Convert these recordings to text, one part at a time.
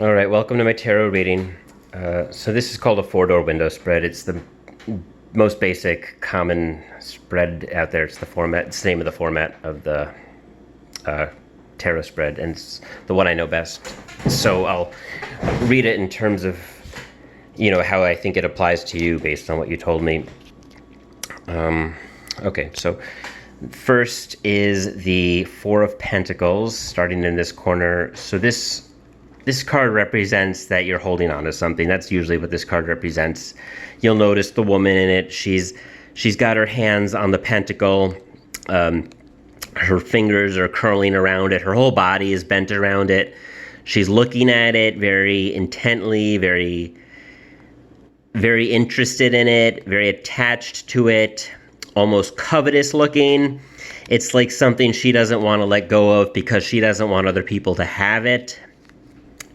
All right, welcome to my tarot reading. So this is called a four-door window spread. It's the most basic, common spread out there. It's the format. It's the name of the format of the tarot spread, and it's the one I know best. So I'll read it in terms of, how I think it applies to you based on what you told me. Okay, so first is the Four of Pentacles, starting in this corner. So this card represents that you're holding on to something. That's usually what this card represents. You'll notice the woman in it. She's got her hands on the pentacle. Her fingers are curling around it. Her whole body is bent around it. She's looking at it very intently, very, very interested in it, very attached to it, almost covetous looking. It's like something she doesn't want to let go of because she doesn't want other people to have it.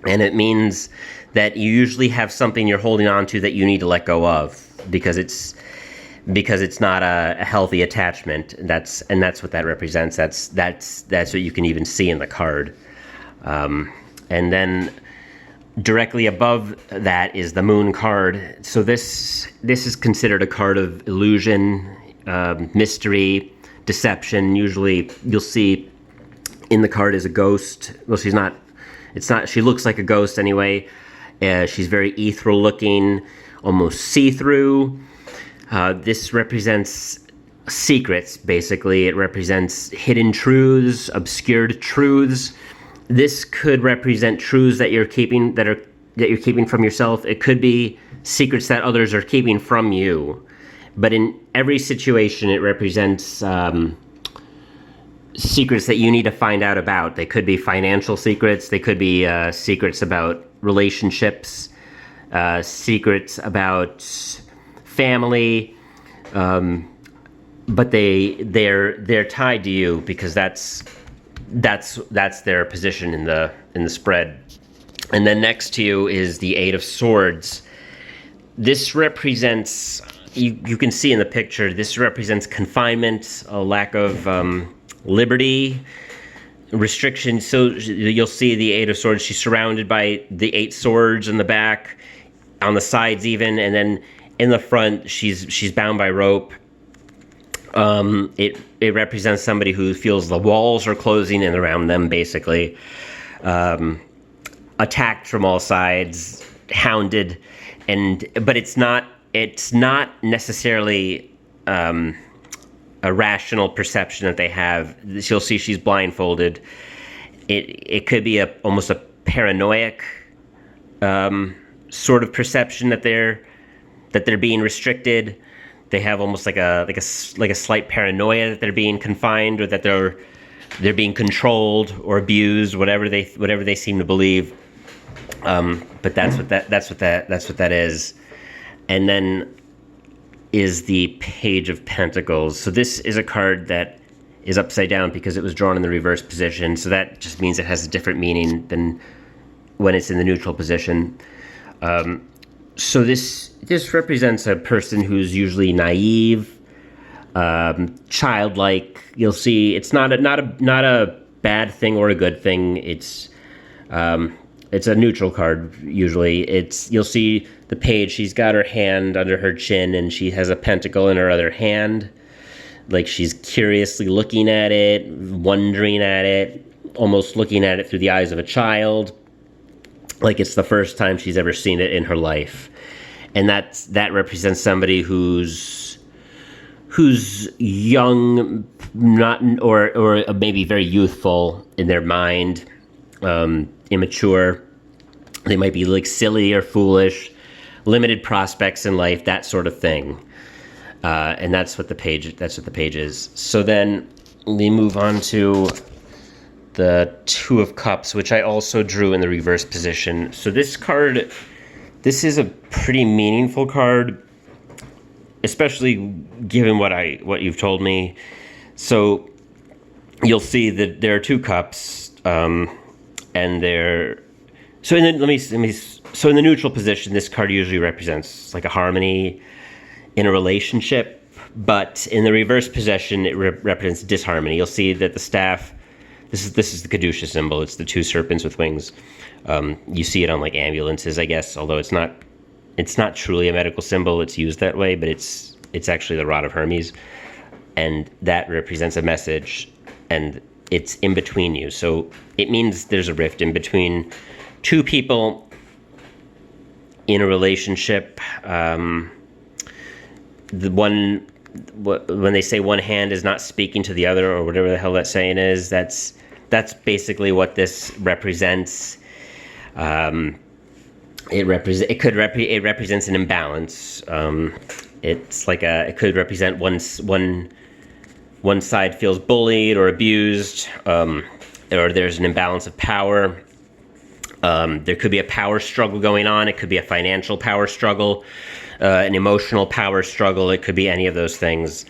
And it means that you usually have something you're holding on to that you need to let go of because it's not a healthy attachment. That's what that represents. That's what you can even see in the card. And then directly above that is the Moon card. So this is considered a card of illusion, mystery, deception. Usually you'll see in the card is a ghost. Well, she's not. It's not. She looks like a ghost anyway. She's very ethereal looking, almost see-through. This represents secrets, basically. It represents hidden truths, obscured truths. This could represent truths that you're keeping from yourself. It could be secrets that others are keeping from you. But in every situation, it represents secrets that you need to find out about. They could be financial secrets. They could be secrets about relationships, secrets about family. But they're tied to you because that's their position in the spread. And then next to you is the Eight of Swords. This represents, you can see in the picture, this represents confinement, a lack of liberty, restriction. So you'll see the Eight of Swords. She's surrounded by the 8 swords in the back, on the sides even, and then in the front she's bound by rope. It represents somebody who feels the walls are closing in around them, basically, attacked from all sides, hounded, but it's not necessarily a rational perception that they have. You'll see she's blindfolded. It could be almost a paranoid sort of perception that they're being restricted. They have almost like a slight paranoia that they're being confined, or that they're being controlled or abused, whatever they seem to believe. But that's what that is. And then is the Page of Pentacles. So this is a card that is upside down because it was drawn in the reverse position. So that just means it has a different meaning than when it's in the neutral position. So this represents a person who's usually naive, childlike. You'll see it's not a bad thing or a good thing. It's a neutral card usually. You'll see the page. She's got her hand under her chin and she has a pentacle in her other hand, like she's curiously looking at it, wondering at it, almost looking at it through the eyes of a child, like it's the first time she's ever seen it in her life. And that represents somebody who's young, not or maybe very youthful in their mind, immature. They might be like silly or foolish, limited prospects in life, that sort of thing. And that's what the page is. So then we move on to the Two of Cups, which I also drew in the reverse position. So this is a pretty meaningful card, especially given what you've told me. So you'll see that there are 2 cups, and they're so in the neutral position, this card usually represents like a harmony in a relationship, but in the reverse position, it represents disharmony. You'll see that the staff This is the Kedusha symbol. It's the two serpents with wings. You see it on like ambulances, I guess, although it's not truly a medical symbol. It's used that way, but it's actually the rod of Hermes, and that represents a message, and it's in between you. So it means there's a rift in between two people in a relationship. When they say one hand is not speaking to the other, or whatever the hell that saying is, that's basically what this represents. It represents an imbalance. It could represent one side feels bullied or abused, or there's an imbalance of power. There could be a power struggle going on. It could be a financial power struggle, an emotional power struggle. It could be any of those things,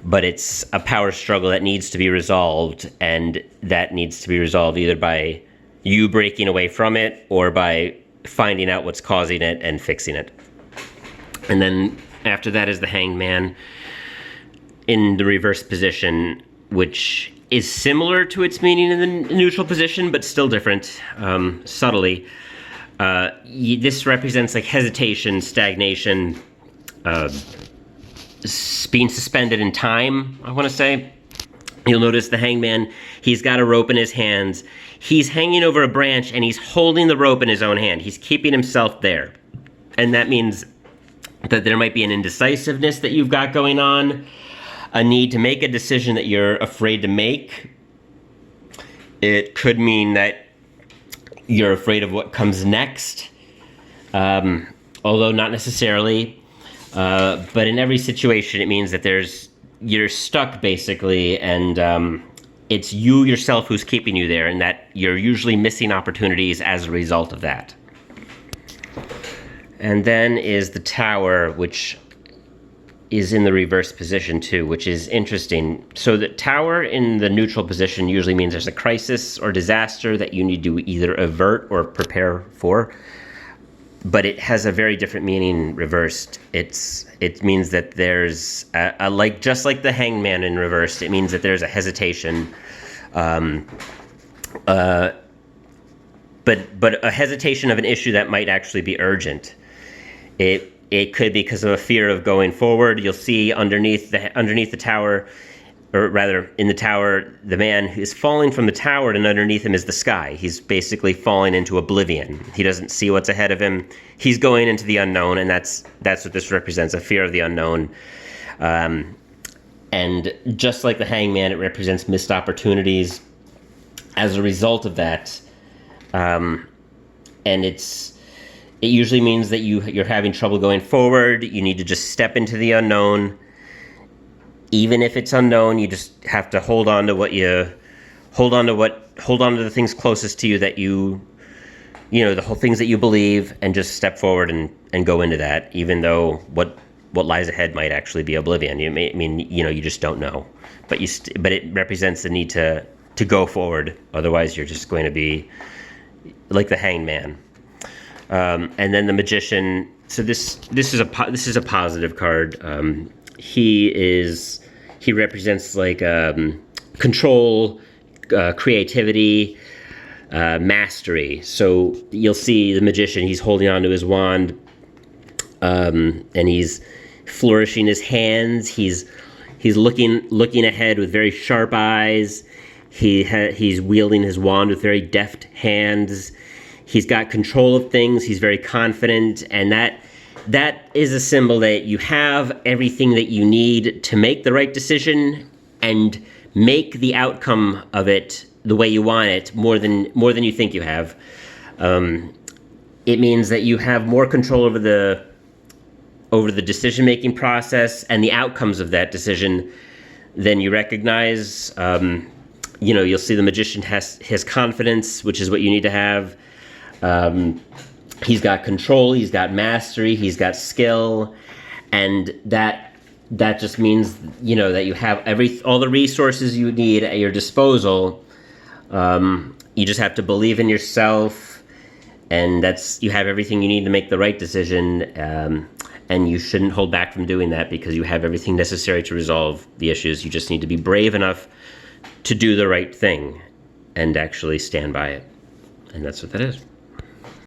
but it's a power struggle that needs to be resolved, and that needs to be resolved either by you breaking away from it or by finding out what's causing it and fixing it. And then after that is the Hanged Man in the reverse position, which is similar to its meaning in the neutral position, but still different, subtly. This represents like hesitation, stagnation, being suspended in time, I want to say. You'll notice the Hanged Man, he's got a rope in his hands. He's hanging over a branch and he's holding the rope in his own hand. He's keeping himself there. And that means that there might be an indecisiveness that you've got going on, a need to make a decision that you're afraid to make. It could mean that you're afraid of what comes next, although not necessarily. But in every situation, it means that you're stuck, basically, and it's you yourself who's keeping you there, and that you're usually missing opportunities as a result of that. And then is the Tower, which is in the reverse position too, which is interesting. So the Tower in the neutral position usually means there's a crisis or disaster that you need to either avert or prepare for. But it has a very different meaning reversed. It means that there's just like the Hanged Man in reversed, it means that there's a hesitation, but a hesitation of an issue that might actually be urgent. It could be because of a fear of going forward. You'll see underneath the tower, or rather in the tower, the man is falling from the tower, and underneath him is the sky. He's basically falling into oblivion. He doesn't see what's ahead of him. He's going into the unknown, and that's what this represents, a fear of the unknown. And just like the Hanged Man, it represents missed opportunities as a result of that. And it usually means that you're having trouble going forward. You need to just step into the unknown. Even if it's unknown, you just have to hold on to the things closest to you that the whole things that you believe, and just step forward and go into that, even though what lies ahead might actually be oblivion. You just don't know, but it represents the need to go forward. Otherwise, you're just going to be like the Hanged Man. And then the Magician. So this is a positive card. He represents like control, creativity, mastery. So you'll see the Magician, he's holding onto his wand, and he's flourishing his hands. He's looking ahead with very sharp eyes. He's wielding his wand with very deft hands. He's got control of things. He's very confident, and that is a symbol that you have everything that you need to make the right decision and make the outcome of it the way you want it, more than you think you have. It means that you have more control over the decision-making process and the outcomes of that decision than you recognize. You'll see the Magician has his confidence, which is what you need to have. He's got control, he's got mastery, he's got skill, and that just means, that you have all the resources you need at your disposal. You just have to believe in yourself, and you have everything you need to make the right decision, and you shouldn't hold back from doing that because you have everything necessary to resolve the issues. You just need to be brave enough to do the right thing. and actually stand by it. And that's what that is.